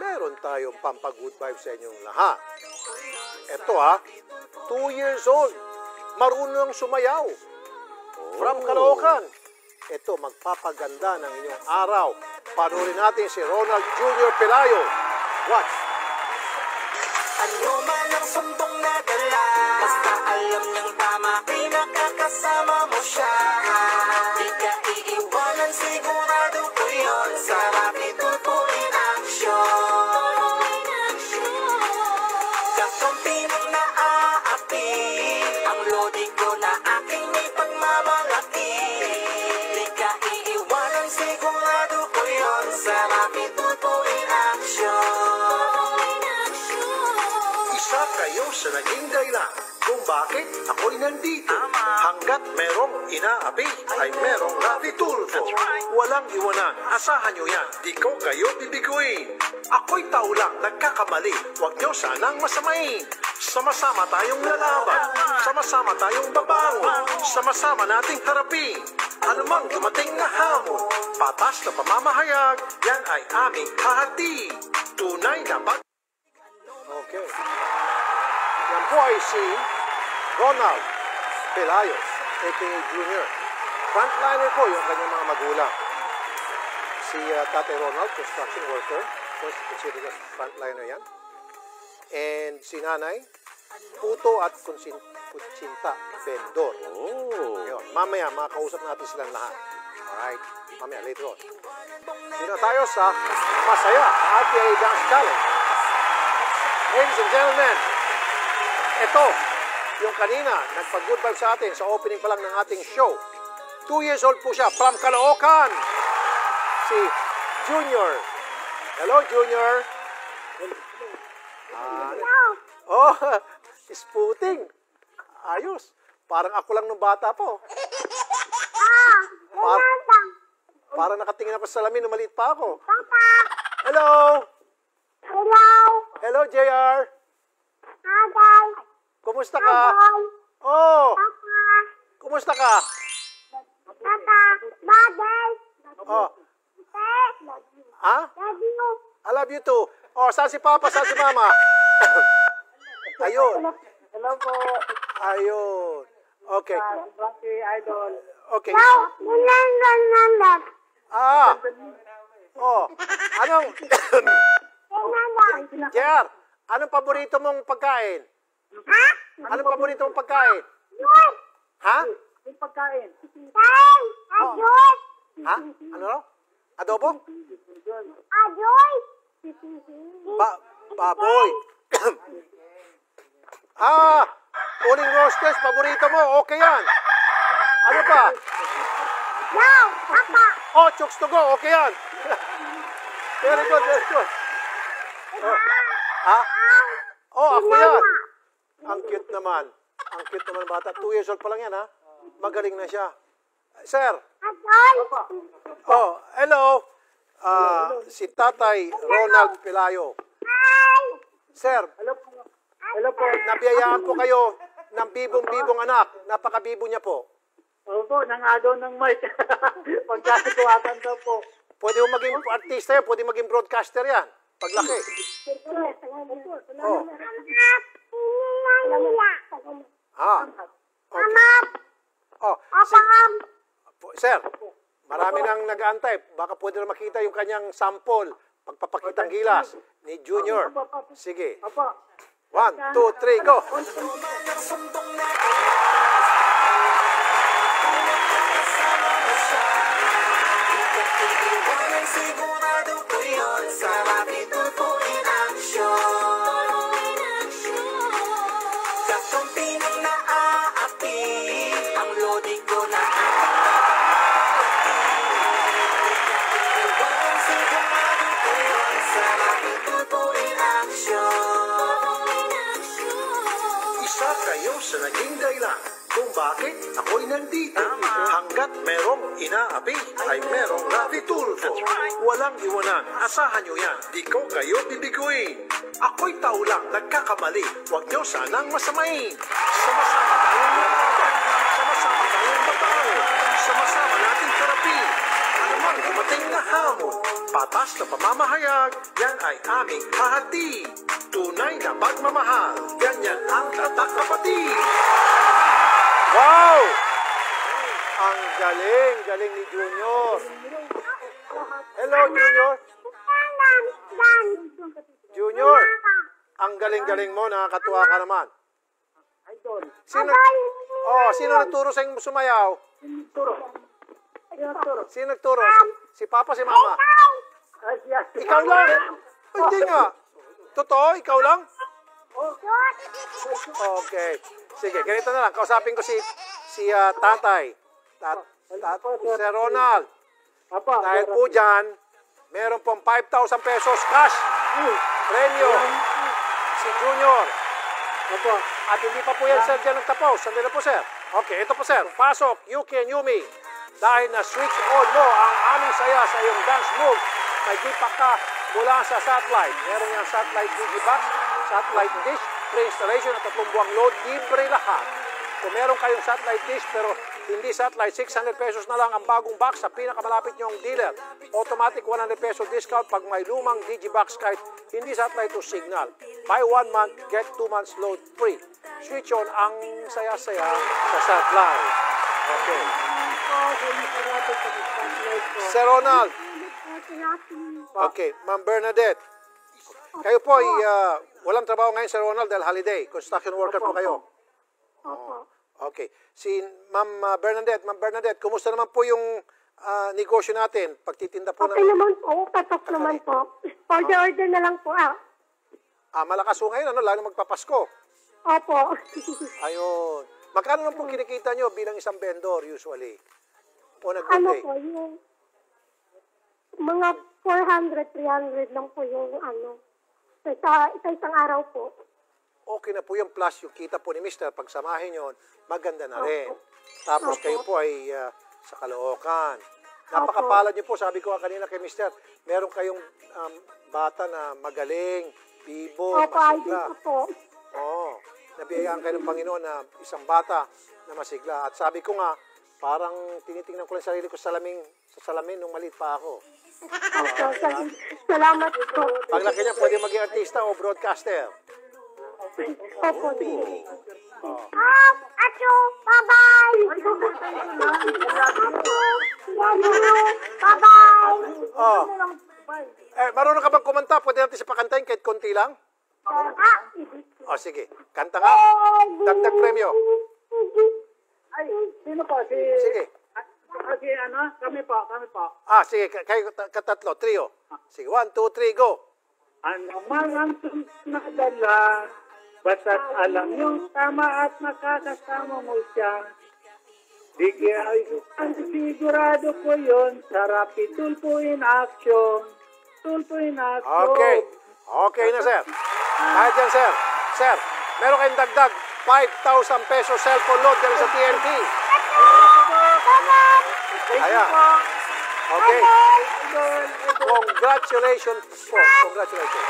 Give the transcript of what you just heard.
meron tayong pampagood vibes sa inyong lahat. Ito 2 years old, marunong sumayaw. From Caloocan. Ito, magpapaganda ng inyong araw. Panoorin natin si Ronald Jr. Pelayo. Watch. Ano man ang sumbong na dala, basta alam niyang tama, pinakakasama mo siya. Di ka iiwanan, sigurado ko yun, sarap ituto in action. Kakampi ng naaapi, ang lodi ko na aking may pagmamalaki. Di ka iiwanan, sigurado ko yun, sarap ituto in action. Isa kayo sa naging dahilan kung bakit ako'y nandito. Hanggat merong inaapi ay merong Rafi Tulfo. Walang iwanan, asahan nyo yan, di ko kayo bibiguin. Ako'y tao lang, nagkakamali, huwag nyo sanang masamain. Sama-sama tayong lalaban, sama-sama tayong babangon, sama-sama nating harapin. Anumang dumating na hamon, patas na pamamahayag, yan ay aming hahati. Tunay na Okay. Yan po ay si Ronald Pelayo, a.k.a. Junior. Frontliner po yung kanyang mga magulang. Si Tatay Ronald, construction worker. First, considered as frontliner yan. And si Nanay, puto at kutsinta, vendor. Yun. Mamaya, makakausap natin silang lahat. Alright. Mamaya, later on. Dito tayo sa Masaya, RPA Dance Challenge. Ladies and gentlemen, ito, yung kanina, nagpag-good vibe sa atin sa opening pa lang ng ating show. 2 years old po siya, from Caloocan. Si Junior. Hello, Junior. Oh, isputing. Ayos. Parang ako lang nung bata po. Parang nakatingin ako sa salamin nung maliit pa ako. Hello. Hello. Hello, JR. Hi. Kumusta ka? Oh. Kumusta ka? Oh. Ha? I love you too. Oh, saan si Papa? Saan si Mama? Ayun. Hello po. Ayun. Okay. Rocky Idol. Okay. Oh. Anong... JR, anong paborito mong pagkain? Anong paborito mong pagkain? Ha? Yung pagkain. Ha? Ano raw? Adobo? Baboy. Uling roastes, paborito mo. Okay yan. Ano pa? Oh, chokes to go. Okay yan. Very good, very good. Oh. Ha? Oh, ako yan. Ang cute naman. Ang cute naman bata. 2 years old pa lang yan, ha? Magaling na siya. Sir. Oh, hello. Si Tatay Ronald Pelayo. Sir. Hello po. Nabiyayaan po kayo ng bibong-bibong anak. Napakabibo niya po. Opo, nangagaw ng mic. Pagkasituatan daw po. Pwede mo maging artista yan. Pwede maging broadcaster yan. Paglaki. Oh. Okay. Oh, sir, marami nang nag-aantay. Baka pwede na makita yung kanyang sample. Pagpapakitang gilas ni Junior. Sige. 1, 2, 3, go. Sigurado ko yun, sarap ituto in action. Kakampi ng naaapi, ang lodi ko na sigurado ko yun, sarap ituto in action. Isa kayo sa naging dahilan kung bakit ako'y nandito. Hanggat merong inaapi ay merong Rafi Tulfo. Walang iwanan, asahan nyo yan, di ko kayo bibiguin. Ako'y tao lang, nagkakamali, huwag nyo sanang masamain. Sama-sama tayong lalaban, sama-sama tayong babangon, sama-sama nating harapin. Anumang dumating na hamon. Patas na pamamahayag, yan ay aming hahati. Tunay na pagmamahal, ganyan ang tatak kapatid. Wow! Ang galing, galing ni Junior. Hello, Junior. Junior, ang galing-galing mo, nakakatuwa ka naman. Idol. Sino nagturo sa yung sumayaw? Turo. Sino nagturo? Si Papa, si Mama? Ay, siya. Ikaw lang? Hindi nga. Totoo, ikaw lang? Okay. Sige, ganito na lang. Kausapin ko si tatay. Sir Ronald. Papa. Dahil po dyan, meron pong 5,000 pesos cash. Premyo. Si Junior. Papa. At hindi pa po yan, sir, dyan nagtapos. Sandali na po, sir. Okay, ito po, sir. Pasok, Yuki and Yumi. Dahil na-switch on mo ang aming saya sa iyong dance move, may gift ka mula sa satellite. Meron yung satellite digibox, satellite dish, pre-installation at 3 buwang load, libre lahat. Kung meron kayong satellite dish pero hindi satellite, 600 pesos na lang ang bagong box sa pinakamalapit nyong dealer. Automatic 100 peso discount pag may lumang digibox kahit hindi satellite o signal. Buy 1 month, get 2 months load free. Switch on ang saya-saya sa satellite. Okay. Sir Ronald. Okay, Ma'am Bernadette. Kayo po ay walang trabaho ngayon, Sir Ronald, dahil holiday. Construction worker po kayo. Opo. Okay. Si Ma'am Bernadette, kumusta naman po yung negosyo natin? Pagtitinda po Okay naman po, patok naman po. Order na lang po. Malakas po ngayon, ano? Lalo magpapasko. Opo. Ayun. Magkano naman po kinikita nyo bilang isang vendor usually? O Ano nag-good po, yung mga 400, 300 lang po yung sa isang araw po. Okay na po yung plus yung kita po ni Mr. Pagsamahin yun, maganda na rin. Tapos kayo po ay sa Caloocan. Napakapalad niyo po, sabi ko kanina kay Mr. Meron kayong bata na magaling, bibo, Opo, masigla. ID po. Oo. Nabiyayaan kayo ng Panginoon na isang bata na masigla. At sabi ko nga, parang tinitingnan ko lang sarili ko sa salamin nung maliit pa ako. Opo, salamat po. Paglaki niya, pwede maging artista o broadcaster. Opo. Acho, bye-bye! Bye-bye! Marunong ka bang kumanta? Pwede natin siya pakantahin kahit konti lang? Sige. Kanta nga. Dagdag premyo. Ay, sino po? Sige. Kami po. Sige. Kayo katatlo. Trio. Sige. 1, 2, 3, go. Ano man ang nadala, basta't alam yung tama at makakasama mo siya. Di kaya ang sigurado ko yun, sarap itulpo in action. Tulpo in action. Okay. Okay na, sir. Kahit yan, sir. Sir, meron kayong dagdag 5,000 peso cellphone load galing sa TNT. Ayan. Okay. Congratulations po. Congratulations.